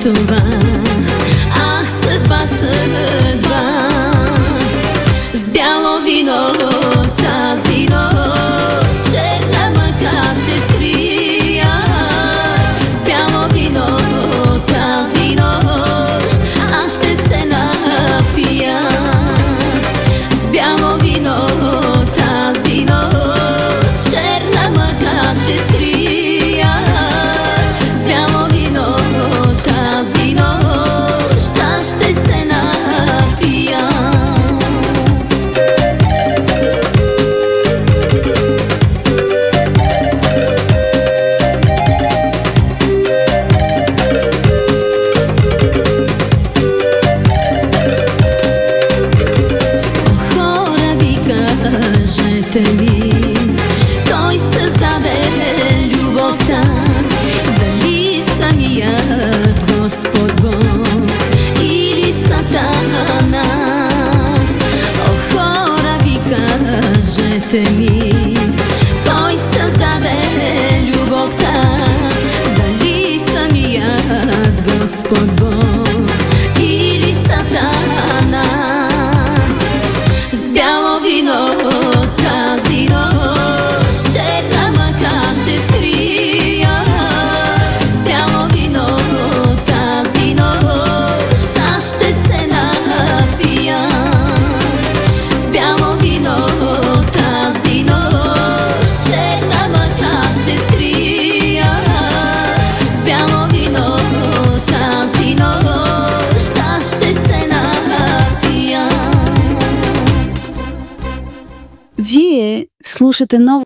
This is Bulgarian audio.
това. Ах, съдба, съдба, с бяло вино тази нощ черна мъка ще скрия. С бяло вино тази нощ аз ще се напия. С бяло вино тази нощ черна мъка ще скрия. С бяло вино тази нощ аз ще се напия. Хора ви кажете ми, той създаде любовта, дали самият Господ Бог или Сатана? О, хора ви кажете ми, той създаде любовта, дали самият Господ Бог или Сатана? С бяло вино тази нощ черна мъка ще скрия. С бяло вино тази нощ аз ще се напия. С бяло вино тази нощ черна мъка ще скрия. С бяло вино тази нощ аз ще се напия. Вие слушате ново